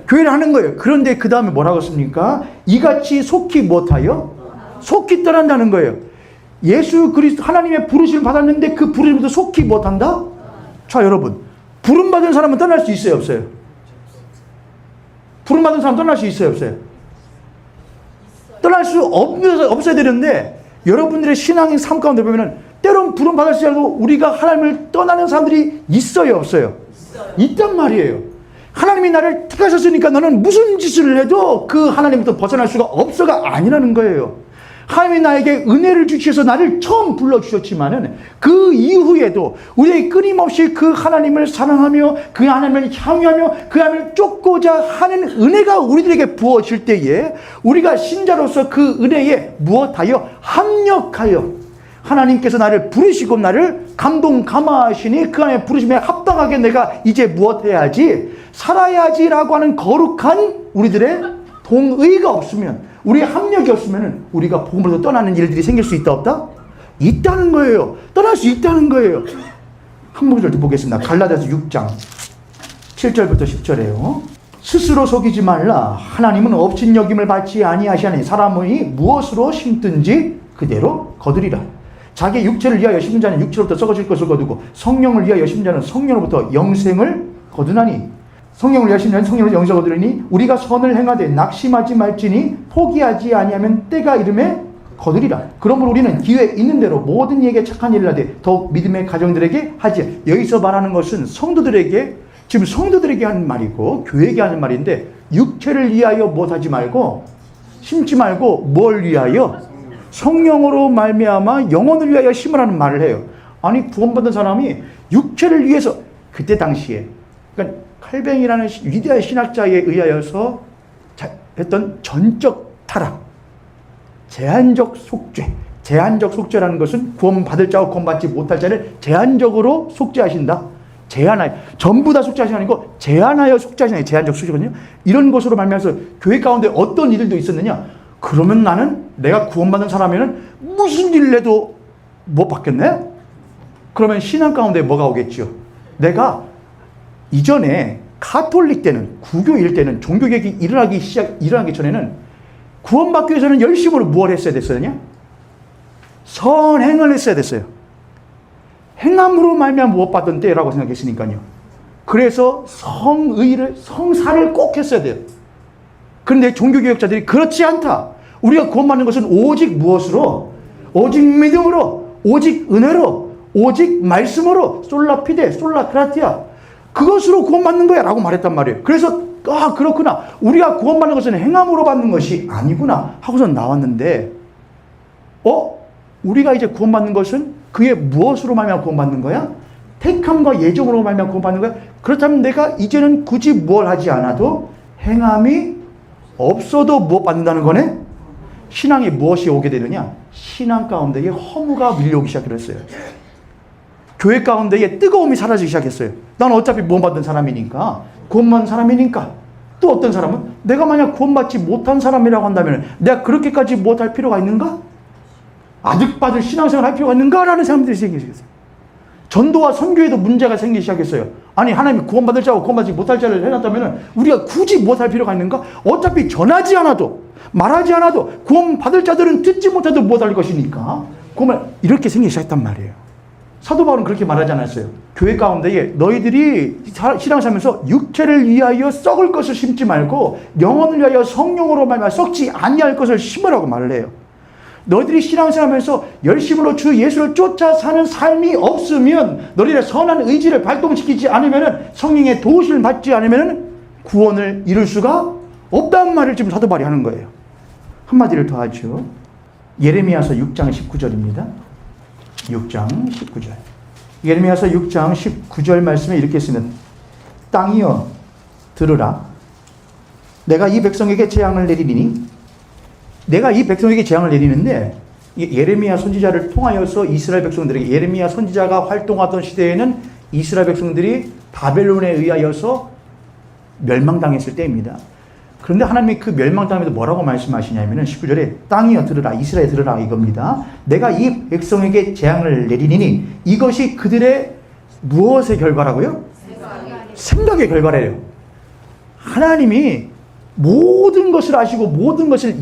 교회를 하는 거예요. 그런데 그 다음에 뭐라고 했습니까? 이같이 속히 못하여 속히 떠난다는 거예요. 예수 그리스도 하나님의 부르심을 받았는데 그 부르심도 속히 못한다? 자, 여러분, 부름받은 사람은 떠날 수 있어요, 없어요? 부름받은 사람 떠날 수 있어요, 없어요? 떠날 수 없어야 되는데, 여러분들의 신앙의 삶 가운데 보면은 때론 부름받을지 알고 우리가 하나님을 떠나는 사람들이 있어요, 없어요? 있단 말이에요. 하나님이 나를 택하셨으니까 너는 무슨 짓을 해도 그 하나님부터 벗어날 수가 없어가 아니라는 거예요. 하나님이 나에게 은혜를 주셔서 나를 처음 불러주셨지만은 그 이후에도 우리에게 끊임없이 그 하나님을 사랑하며 그 하나님을 향유하며 그 하나님을 쫓고자 하는 은혜가 우리들에게 부어질 때에 우리가 신자로서 그 은혜에 무엇하여 합력하여 하나님께서 나를 부르시고 나를 감동 감화하시니 그 안에 부르심에 합당하게 내가 이제 무엇 해야지? 살아야지라고 하는 거룩한 우리들의 동의가 없으면, 우리의 합력이 없으면 우리가 복음으로부터 떠나는 일들이 생길 수 있다 없다? 있다는 거예요. 떠날 수 있다는 거예요. 한 구절 더 보겠습니다. 갈라디아서 6장 7절부터 10절에요. 스스로 속이지 말라. 하나님은 업신여김을 받지 아니하시니 사람이 무엇으로 심든지 그대로 거두리라. 자기 육체를 위하여 심은 자는 육체로부터 썩어질 것을 거두고 성령을 위하여 심은 자는 성령으로부터 영생을 거두나니, 성령을 위하여 심은 자는 성령으로 영생을 거두리니 우리가 선을 행하되 낙심하지 말지니 포기하지 아니하면 때가 이름에 거두리라. 그러므로 우리는 기회 있는 대로 모든 이에게 착한 일을 하되 더욱 믿음의 가정들에게 하지. 여기서 말하는 것은 성도들에게, 지금 성도들에게 하는 말이고 교회에게 하는 말인데, 육체를 위하여 못하지 말고 심지 말고 뭘 위하여? 성령으로 말미암아 영혼을 위하여 심으라는 말을 해요. 아니, 구원받은 사람이 육체를 위해서, 그때 당시에 그러니까 칼뱅이라는 위대한 신학자에 의하여서 했던 전적 타락, 제한적 속죄. 제한적 속죄라는 것은 구원받을 자와 구원받지 못할 자를 제한적으로 속죄하신다. 제한하여, 전부 다 속죄하시는 게 아니고 제한하여 속죄하시는 게 제한적 속죄거든요. 이런 것으로 말미암아서 교회 가운데 어떤 일들도 있었느냐? 그러면 나는 내가 구원받는 사람이면 무슨 일을 해도 못 받겠네? 그러면 신앙 가운데 뭐가 오겠죠? 내가 이전에 가톨릭 때는, 구교일 때는, 종교개혁이 일어나기 전에는 구원받기 위해서는 열심으로 무엇을 했어야 됐었냐? 선행을 했어야 됐어요. 행함으로 말미암아 무엇 받던 때라고 생각했으니까요. 그래서 성사를 꼭 했어야 돼요. 그런데 종교개혁자들이 그렇지 않다. 우리가 구원받는 것은 오직 무엇으로? 오직 믿음으로, 오직 은혜로, 오직 말씀으로, 솔라피데, 솔라크라티아, 그것으로 구원받는 거야 라고 말했단 말이에요. 그래서 그렇구나, 우리가 구원받는 것은 행함으로 받는 것이 아니구나 하고서 나왔는데, 우리가 이제 구원받는 것은 그의 무엇으로 말미암아 구원받는 거야? 택함과 예정으로 말미암아 구원받는 거야? 그렇다면 내가 이제는 굳이 뭘 하지 않아도 행함이 없어도 무엇 받는다는 거네? 신앙에 무엇이 오게 되느냐? 신앙 가운데에 허무가 밀려오기 시작했어요. 교회 가운데에 뜨거움이 사라지기 시작했어요. 난 어차피 구원받은 사람이니까, 구원받은 사람이니까. 또 어떤 사람은 내가 만약 구원받지 못한 사람이라고 한다면 내가 그렇게까지 못할 필요가 있는가? 아득바득 신앙생활 할 필요가 있는가? 라는 사람들이 생기기 시작했어요. 전도와 선교에도 문제가 생기기 시작했어요. 아니, 하나님이 구원받을 자와 구원받지 못할 자를 해놨다면 우리가 굳이 못할 필요가 있는가? 어차피 전하지 않아도, 말하지 않아도 구원받을 자들은 듣지 못해도 못할 것이니까 이렇게 생기기 시작했단 말이에요. 사도 바울은 그렇게 말하지 않았어요. 교회 가운데에 너희들이 신앙생활하면서 육체를 위하여 썩을 것을 심지 말고 영혼을 위하여 성령으로 말미암아 썩지 아니할 것을 심으라고 말을 해요. 너희들이 신앙생활하면서 열심으로 주 예수를 쫓아 사는 삶이 없으면, 너희들의 선한 의지를 발동시키지 않으면, 성령의 도우심을 받지 않으면 구원을 이룰 수가 없다는 말을 지금 사도 바울이 하는 거예요. 한마디를 더 하죠. 예레미야서 6장 19절입니다. 6장 19절. 예레미야서 6장 19절 말씀에 이렇게 쓰면, 땅이여 들으라. 내가 이 백성에게 재앙을 내리니, 내가 이 백성에게 재앙을 내리는데, 예레미야 선지자를 통하여서 이스라엘 백성들에게, 예레미야 선지자가 활동하던 시대에는 이스라엘 백성들이 바벨론에 의하여서 멸망당했을 때입니다. 그런데 하나님이 그 멸망당함에도 뭐라고 말씀하시냐면 19절에 땅이여 들으라, 이스라엘 들으라 이겁니다. 내가 이 백성에게 재앙을 내리니 이것이 그들의 무엇의 결과라고요? 생각의 결과래요. 하나님이 모든 것을 아시고 모든 것을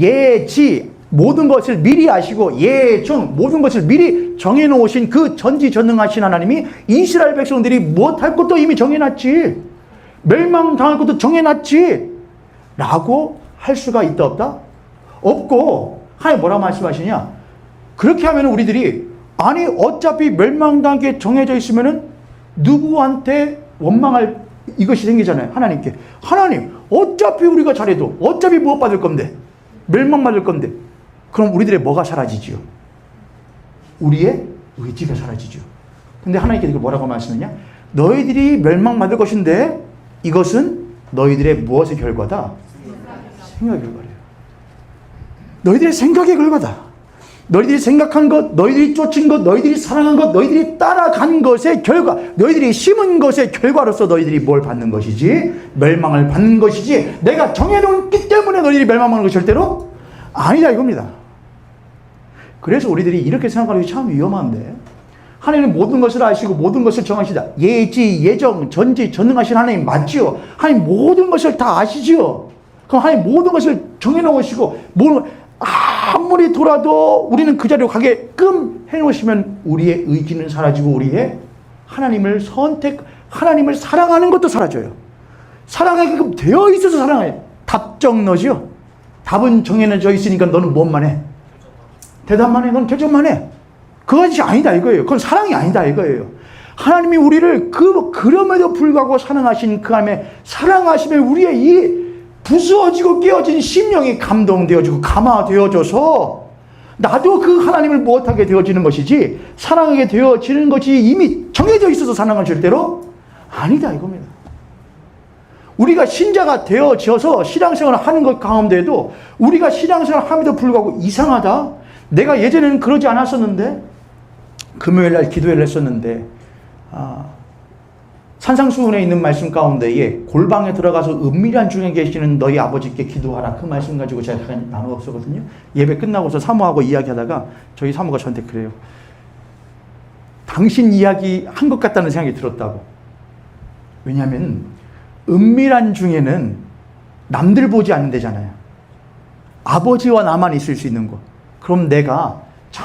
모든 것을 미리 아시고 모든 것을 미리 정해놓으신 그 전지전능하신 하나님이 이스라엘 백성들이 못할 것도 이미 정해놨지, 멸망당할 것도 정해놨지 라고 할 수가 있다 없다? 없고, 하나님 뭐라고 말씀하시냐? 그렇게 하면 우리들이 아니 어차피 멸망당한 게 정해져 있으면은 누구한테 원망할 이것이 생기잖아요. 하나님께. 하나님 어차피 우리가 잘해도 어차피 무엇 받을 건데, 멸망받을 건데, 그럼 우리들의 뭐가 사라지지요? 우리의 의지가 사라지죠. 근데 하나님께서 이걸 뭐라고 말씀했냐? 너희들이 멸망받을 것인데 이것은 너희들의 무엇의 결과다? 생각의 결과래요. 너희들의 생각의 결과다. 너희들이 생각한 것, 너희들이 쫓은 것, 너희들이 사랑한 것, 너희들이 따라간 것의 결과, 너희들이 심은 것의 결과로서 너희들이 뭘 받는 것이지? 멸망을 받는 것이지, 내가 정해놓기 때문에 너희들이 멸망하는 것이 절대로 아니다 이겁니다. 그래서 우리들이 이렇게 생각하는 게 참 위험한데, 하나님은 모든 것을 아시고 모든 것을 정하시다. 예지, 예정, 전지, 전능하신 하나님 맞지요? 하나님 모든 것을 다 아시지요? 그럼 하나님 모든 것을 정해놓으시고, 아무리 돌아도 우리는 그 자리로 가게끔 해놓으시면 우리의 의지는 사라지고 우리의 하나님을 하나님을 사랑하는 것도 사라져요. 사랑하게끔 되어 있어서 사랑해요. 답정너지요. 답은 정해져 있으니까 너는 뭔만 해? 대답만 해. 넌 결정만 해. 그것이 아니다 이거예요. 그건 사랑이 아니다 이거예요. 하나님이 우리를 그럼에도 불구하고 사랑하신 그 안에 사랑하시면 우리의 이 부수어지고 깨어진 심령이 감동되어지고 감화되어져서 나도 그 하나님을 못하게 되어지는 것이지, 사랑하게 되어지는 것이 이미 정해져 있어서 사랑은 절대로 아니다 이겁니다. 우리가 신자가 되어져서 신앙생활을 하는 것 가운데에도 우리가 신앙생활을 함에도 불구하고 이상하다. 내가 예전에는 그러지 않았었는데, 금요일날 기도회를 했었는데 산상수훈에 있는 말씀 가운데에 골방에 들어가서 은밀한 중에 계시는 너희 아버지께 기도하라, 그 말씀 가지고 제가 나누었거든요. 예배 끝나고서 사모하고 이야기하다가 저희 사모가 저한테 그래요. 당신 이야기 한 것 같다는 생각이 들었다고. 왜냐하면 은밀한 중에는 남들 보지 않는 데잖아요. 아버지와 나만 있을 수 있는 곳. 그럼 내가 저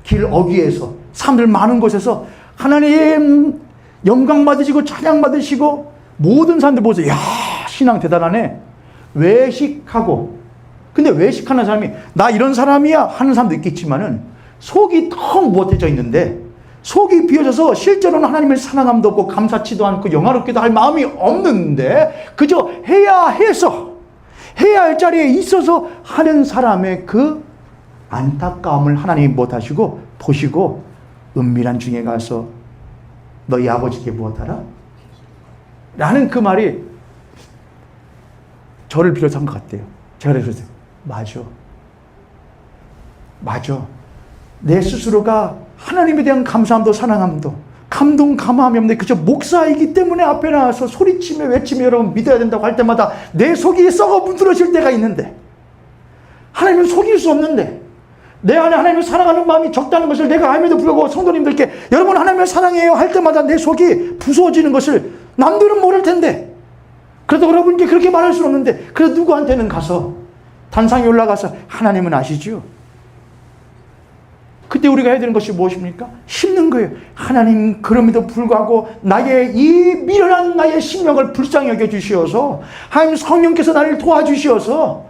길 어귀에서 사람들 많은 곳에서 하나님 영광 받으시고 찬양 받으시고 모든 사람들 보세요. 야, 신앙 대단하네. 외식하고, 근데 외식하는 사람이 나 이런 사람이야 하는 사람도 있겠지만은 속이 텅 못해져 있는데, 속이 비어져서 실제로는 하나님을 사랑함도 없고 감사치도 않고 영화롭기도 할 마음이 없는데 그저 해야 할 자리에 있어서 하는 사람의 그 안타까움을 하나님이 못하시고 보시고 은밀한 중에 가서 너희 아버지께 무엇하라? 라는 그 말이 저를 비롯한 것 같아요. 제가 그랬어요. 맞아. 내 스스로가 하나님에 대한 감사함도 사랑함도 감동 감화함이 없는데 그저 목사이기 때문에 앞에 나와서 소리치며 외치며 여러분 믿어야 된다고 할 때마다 내 속이 썩어 문드러질 때가 있는데, 하나님을 속일 수 없는데, 내 안에 하나님을 사랑하는 마음이 적다는 것을 내가 알면도 불구하고 성도님들께 여러분 하나님을 사랑해요 할 때마다 내 속이 부서지는 것을 남들은 모를 텐데, 그래도 여러분께 그렇게 말할 수는 없는데, 그래도 누구한테는 가서 단상에 올라가서 하나님은 아시죠? 그때 우리가 해야 되는 것이 무엇입니까? 심는 거예요. 하나님 그럼에도 불구하고 나의 이 미련한 나의 심령을 불쌍히 여겨주시어서, 하나님 성령께서 나를 도와주시어서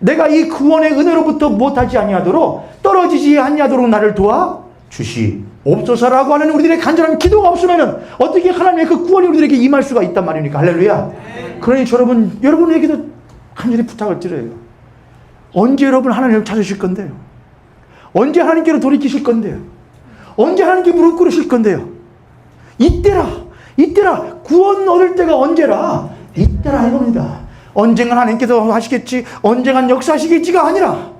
내가 이 구원의 은혜로부터 못하지 아니하도록 떨어지지 아니하도록 나를 도와주시옵소서라고 하는 우리들의 간절한 기도가 없으면은 어떻게 하나님의 그 구원이 우리들에게 임할 수가 있단 말입니까? 할렐루야. 그러니 여러분에게도 간절히 부탁을 드려요. 언제 여러분 하나님을 찾으실 건데요? 언제 하나님께로 돌이키실 건데요? 언제 하나님께 무릎 꿇으실 건데요? 이때라 구원 얻을 때가 언제라? 이때라 이겁니다. 언젠간 하나님께서 하시겠지, 언젠간 역사하시겠지가 아니라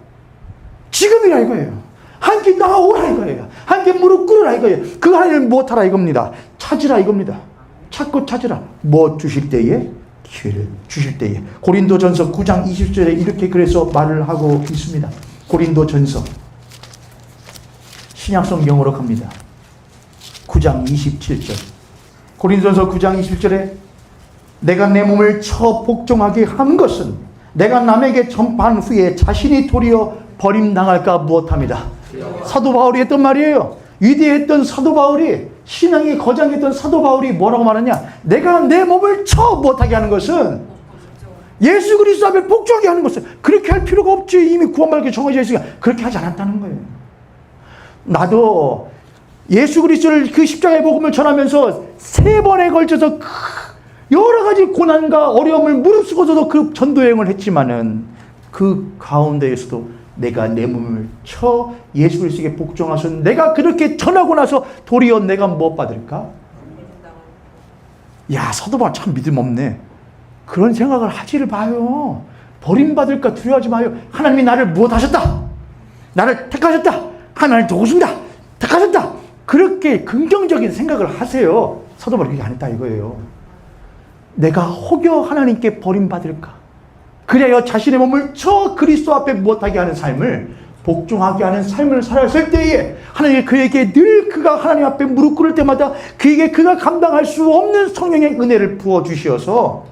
지금이라 이거예요. 함께 나오라 이거예요. 함께 무릎 꿇으라 이거예요. 그 하나님을 못하라 이겁니다. 찾으라 이겁니다. 찾고 찾으라. 뭐 주실 때에? 기회를 주실 때에. 고린도전서 9장 20절에 이렇게 그래서 말을 하고 있습니다. 고린도전서 신약성경으로 갑니다. 9장 27절. 고린도전서 9장 27절에 내가 내 몸을 처 복종하게 한 것은 내가 남에게 전파한 후에 자신이 도리어 버림당할까 무엇합니다. 사도 바울이 했던 말이에요. 위대했던 사도 바울이, 신앙의 거장했던 사도 바울이 뭐라고 말하냐. 내가 내 몸을 쳐 못하게 하는 것은 예수 그리스도 앞에 복종하게 하는 것은, 그렇게 할 필요가 없지. 이미 구원받게 정해져 있으니까 그렇게 하지 않았다는 거예요. 나도 예수 그리스도를 그 십자가의 복음을 전하면서 3번에 걸쳐서 여러 가지 고난과 어려움을 무릅쓰고서도 그 전도 여행을 했지만은, 그 가운데에서도 내가 내 몸을 쳐 예수 그리스도에게 복종하서 내가 그렇게 전하고 나서 도리어 내가 무엇 받을까? 야, 사도 바울 참 믿음 없네. 그런 생각을 하지를 마요. 버림받을까 두려워하지 마요. 하나님이 나를 무엇 하셨다. 나를 택하셨다. 하나님 도우신다. 택하셨다. 그렇게 긍정적인 생각을 하세요. 사도 바울이 그렇게 안 했다 이거예요. 내가 혹여 하나님께 버림받을까? 그래야 자신의 몸을 쳐 그리스도 앞에 무엇하게 하는 삶을, 복종하게 하는 삶을 살았을 때에 하나님이 그에게 늘 그가 하나님 앞에 무릎 꿇을 때마다 그에게 그가 감당할 수 없는 성령의 은혜를 부어주시어서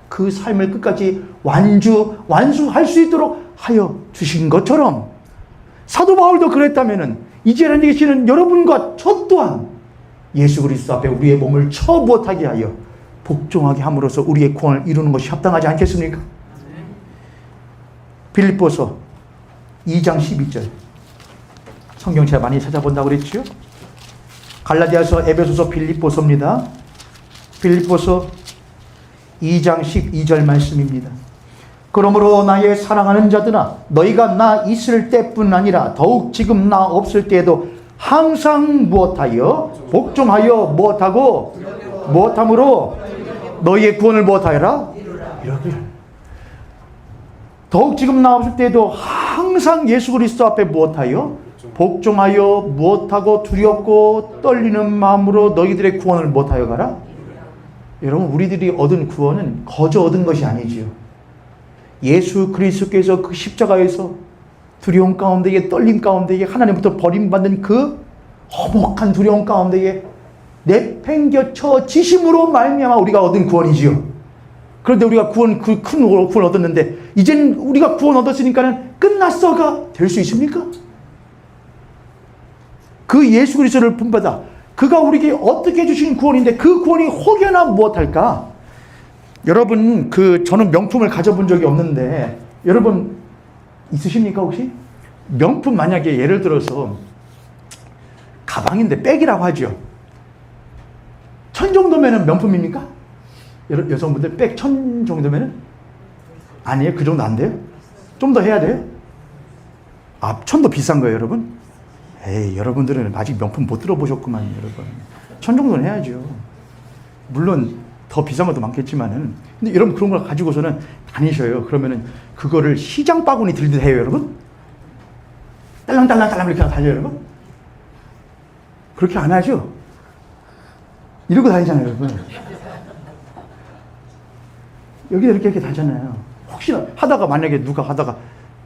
그 삶을 끝까지 완수할 수 있도록 하여 주신 것처럼, 사도 바울도 그랬다면은 이제 계시는 여러분과 저 또한 예수 그리스도 앞에 우리의 몸을 쳐 무엇하게 하여 복종하게 함으로써 우리의 구원을 이루는 것이 합당하지 않겠습니까? 빌립보서 2장 12절. 성경 제가 많이 찾아본다고 그랬죠? 갈라디아서, 에베소서, 빌립보서입니다. 빌립보서 2장 12절 말씀입니다. 그러므로 나의 사랑하는 자들아, 너희가 나 있을 때뿐 아니라 더욱 지금 나 없을 때에도 항상 무엇하여 복종하여 무엇함으로 너희의 구원을 무엇하여라? 이루리라. 더욱 지금 나 없을 때에도 항상 예수 그리스도 앞에 무엇하여 복종하여 무엇하고 두렵고 떨리는 마음으로 너희들의 구원을 무엇하여 가라? 여러분, 우리들이 얻은 구원은 거저 얻은 것이 아니지요. 예수 그리스도께서 그 십자가에서 두려움 가운데에, 떨림 가운데에, 하나님부터 버림받는 그 허목한 두려움 가운데에 내팽겨쳐 지심으로 말미암아 우리가 얻은 구원이지요. 그런데 우리가 그 큰 구원 얻었는데 이제는 우리가 구원 얻었으니까는 끝났어가 될 수 있습니까? 그 예수 그리스도를 본받아 그가 우리에게 어떻게 주신 구원인데 그 구원이 혹여나 무엇할까? 여러분, 저는 명품을 가져본 적이 없는데 여러분 있으십니까 혹시? 명품, 만약에 예를 들어서 가방인데 백이라고 하죠. 1000 정도면은 명품입니까? 여성분들 백 1000 정도면은? 아니에요? 그 정도 안 돼요? 좀 더 해야 돼요? 1000도 비싼 거예요 여러분? 에이, 여러분들은 아직 명품 못 들어보셨구만 여러분. 1000 정도는 해야죠. 물론 더 비싼 것도 많겠지만은, 근데 여러분 그런 걸 가지고서는 다니셔요. 그러면은 그거를 시장 바구니 들듯 해요 여러분? 딸랑딸랑 이렇게 달려요 여러분? 그렇게 안 하죠? 이러고 다니잖아요 여러분. 여기 이렇게 다니잖아요. 혹시나 하다가, 만약에 누가 하다가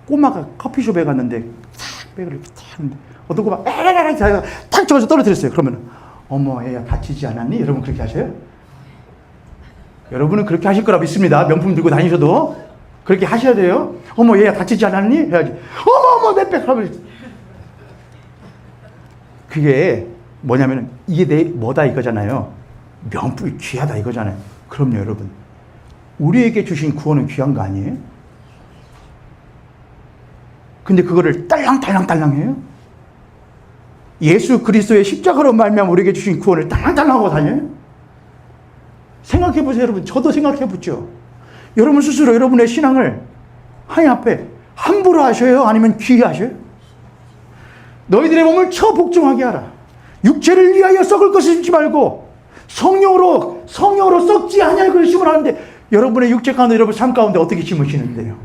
꼬마가 커피숍에 갔는데 탁 백을 이렇게 탁 하는데 어떤 꼬마가 에라라라 탁 쳐서 떨어뜨렸어요. 그러면 어머 애야 다치지 않았니? 여러분 그렇게 하셔요? 여러분은 그렇게 하실 거라 믿습니다. 명품 들고 다니셔도 그렇게 하셔야 돼요. 어머 얘야 다치지 않았니? 해야지. 어머 내 백 하면, 그게 뭐냐면 이게 내 뭐다 이거잖아요. 명품이 귀하다 이거잖아요. 그럼요 여러분, 우리에게 주신 구원은 귀한 거 아니에요? 근데 그거를 딸랑딸랑 해요? 예수 그리스도의 십자가로 말미암아 우리에게 주신 구원을 딸랑딸랑하고 다녀요? 생각해보세요 여러분. 저도 생각해보죠. 여러분 스스로 여러분의 신앙을 하나님 앞에 함부로 하셔요? 아니면 귀하셔요? 너희들의 몸을 쳐 복종하게 하라. 육체를 위하여 썩을 것을 심지 말고 성령으로 썩지 아니할 것을 심으라는데, 여러분의 육체 가운데, 여러분 삶 가운데 어떻게 심으시는데요?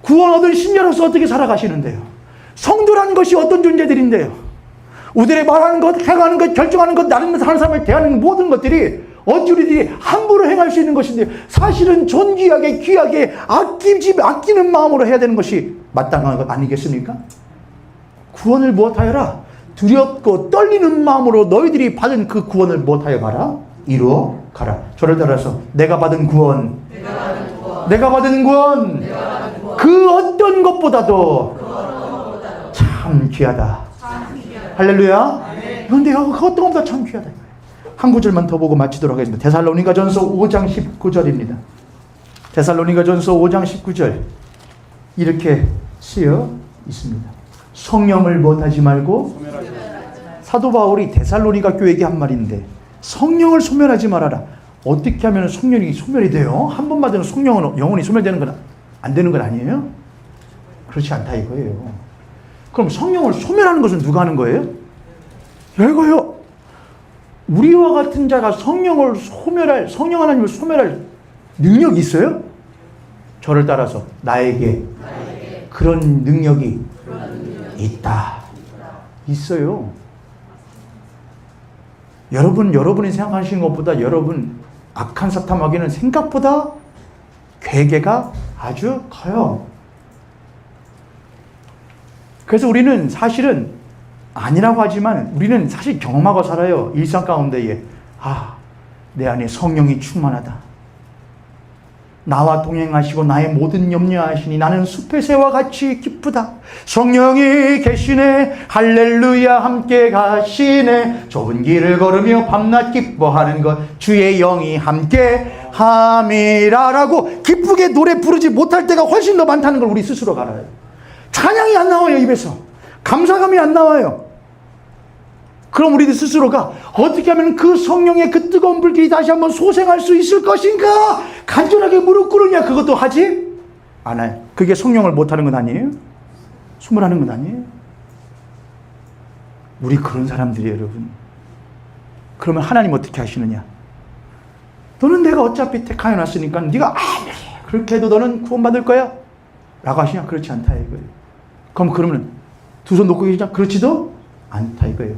구원 얻은 신녀로서 어떻게 살아가시는데요? 성도라는 것이 어떤 존재들인데요? 우리들의 말하는 것, 행하는 것, 결정하는 것, 나는 사는 사람을 대하는 모든 것들이 어찌 우리들이 함부로 행할 수 있는 것인데, 사실은 존귀하게 귀하게 아끼는 마음으로 해야 되는 것이 마땅한 것 아니겠습니까? 구원을 무엇하여라? 두렵고 떨리는 마음으로 너희들이 받은 그 구원을 무엇하여 가라? 이루어 가라. 저를 따라서 내가 받은 구원 내가 받은 구원 그 어떤 것보다도 참 귀하다. 할렐루야. 그런데 그 어떤 것보다 참 귀하다. 한 구절만 더 보고 마치도록 하겠습니다. 데살로니가전서 5장 19절입니다. 데살로니가전서 5장 19절 이렇게 쓰여 있습니다. 성령을 못하지 말고, 사도 바울이 데살로니가 교회에게 한 말인데 성령을 소멸하지 말아라. 어떻게 하면 성령이 소멸이 돼요? 한 번 받은 성령은 영원히 소멸되는 건 안 되는 건 아니에요? 그렇지 않다 이거예요. 그럼 성령을 소멸하는 것은 누가 하는 거예요? 이거요. 우리와 같은 자가 성령 하나님을 소멸할 능력이 있어요? 저를 따라서 나에게 그런 능력이 있다. 있어요. 여러분이 생각하시는 것보다 여러분 악한 사탄 마귀는 생각보다 괴계가 아주 커요. 그래서 우리는 사실은 아니라고 하지만 우리는 사실 경험하고 살아요. 일상 가운데에 내 안에 성령이 충만하다. 나와 동행하시고 나의 모든 염려하시니 나는 숲의 새와 같이 기쁘다. 성령이 계시네. 할렐루야 함께 가시네. 좁은 길을 걸으며 밤낮 기뻐하는 것 주의 영이 함께 함이라라고 기쁘게 노래 부르지 못할 때가 훨씬 더 많다는 걸 우리 스스로가 알아요. 찬양이 안 나와요. 입에서 감사감이 안 나와요. 그럼 우리들 스스로가 어떻게 하면 그 성령의 그 뜨거운 불길이 다시 한번 소생할 수 있을 것인가 간절하게 무릎 꿇으냐. 그것도 하지 않아요. 그게 성령을 못하는 건 아니에요? 소멸하는 건 아니에요? 우리 그런 사람들이에요, 여러분. 그러면 하나님 어떻게 하시느냐? 너는 내가 어차피 택하여 놨으니까 네가 아무리 그렇게 해도 너는 구원받을 거야 라고 하시냐? 그렇지 않다 이거예요. 그러면 두 손 놓고 계시냐? 그렇지도 않다 이거예요.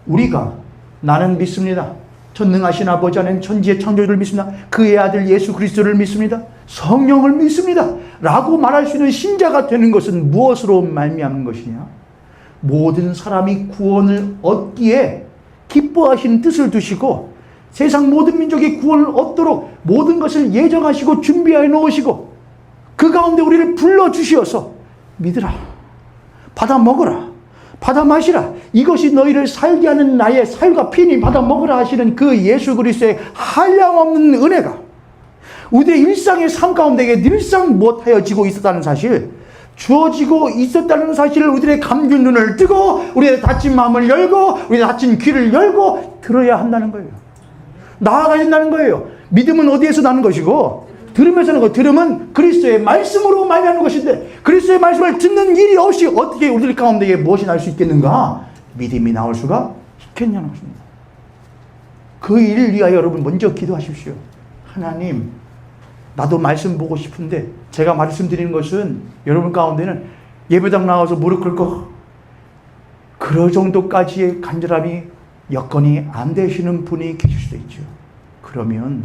우리가 나는 믿습니다. 전능하신 아버지 안에 천지의 창조주를 믿습니다. 그의 아들 예수 그리스도를 믿습니다. 성령을 믿습니다. 라고 말할 수 있는 신자가 되는 것은 무엇으로 말미암은 것이냐? 모든 사람이 구원을 얻기에 기뻐하시는 뜻을 두시고 세상 모든 민족이 구원을 얻도록 모든 것을 예정하시고 준비하여 놓으시고 그 가운데 우리를 불러주시어서 믿으라. 받아 먹어라. 받아 마시라. 이것이 너희를 살게 하는 나의 살과 피니 받아 먹으라 하시는 그 예수 그리스도의 한량없는 은혜가 우리의 일상의 삶 가운데 늘상 못하여지고 있었다는 사실, 주어지고 있었다는 사실을 우리의 감긴 눈을 뜨고 우리의 닫힌 마음을 열고 우리의 닫힌 귀를 열고 들어야 한다는 거예요. 나아가야 한다는 거예요. 믿음은 어디에서 나는 것이고 들으면서 하는 거. 들음은 그리스도의 말씀으로 말미암는 것인데 그리스도의 말씀을 듣는 일이 없이 어떻게 우리들 가운데 무엇이 날 수 있겠는가? 믿음이 나올 수가 있겠냐는 것입니다. 그 일을 위하여 여러분 먼저 기도하십시오. 하나님, 나도 말씀 보고 싶은데 제가 말씀드리는 것은 여러분 가운데는 예배당 나와서 무릎 꿇고 그럴 정도까지의 간절함이 여건이 안 되시는 분이 계실 수도 있죠. 그러면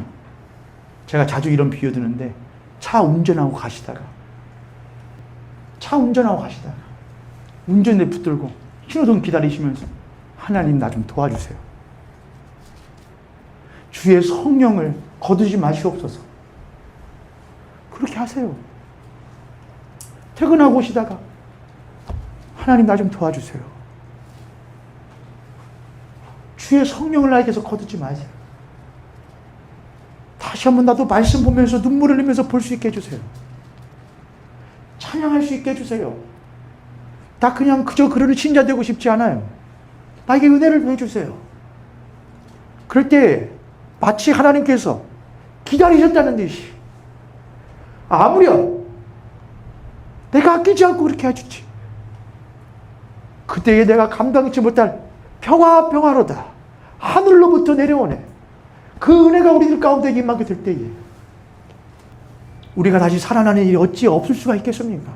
제가 자주 이런 비유 드는데 차 운전하고 가시다가 운전대 붙들고 신호등 기다리시면서 하나님 나 좀 도와주세요. 주의 성령을 거두지 마시옵소서. 그렇게 하세요. 퇴근하고 오시다가 하나님 나 좀 도와주세요. 주의 성령을 나에게서 거두지 마세요. 다시 한번 나도 말씀 보면서 눈물을 흘리면서 볼 수 있게 해주세요. 찬양할 수 있게 해주세요. 나 그냥 그저 그러는 신자 되고 싶지 않아요. 나에게 은혜를 해주세요. 그럴 때 마치 하나님께서 기다리셨다는 듯이 아무려 내가 아끼지 않고 그렇게 해주지. 그때에 내가 감당치 못할 평화로다. 하늘로부터 내려오네. 그 은혜가 우리들 가운데 임하게 될 때에 우리가 다시 살아나는 일이 어찌 없을 수가 있겠습니까?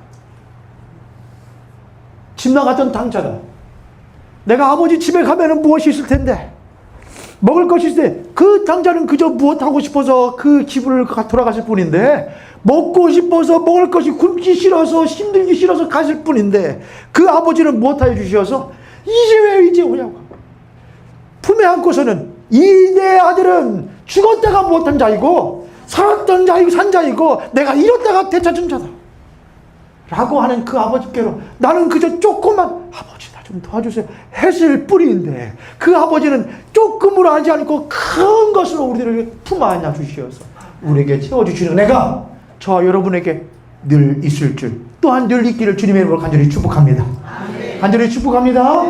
집 나갔던 당자가 내가 아버지 집에 가면은 무엇이 있을 텐데 먹을 것이 있을 때 그 당자는 그저 무엇 하고 싶어서 그 집을 돌아갔을 뿐인데 먹고 싶어서 먹을 것이 굶기 싫어서 힘들기 싫어서 갔을 뿐인데 그 아버지는 무엇하여 주셔서 이제 오냐고 품에 안고서는 이 내 아들은 죽었다가 못한 자이고 살았던 자이고 산 자이고 내가 잃었다가 되찾은 자다 라고 하는 그 아버지께로 나는 그저 조금만 아버지 나 좀 도와주세요 했을 뿐인데 그 아버지는 조금으로 하지 않고 큰 것으로 우리들에게 품 안아 주시어서 우리에게 채워주시는 내가 저와 여러분에게 늘 있을 줄 또한 늘 있기를 주님의 이름으로 간절히 축복합니다. 간절히 축복합니다.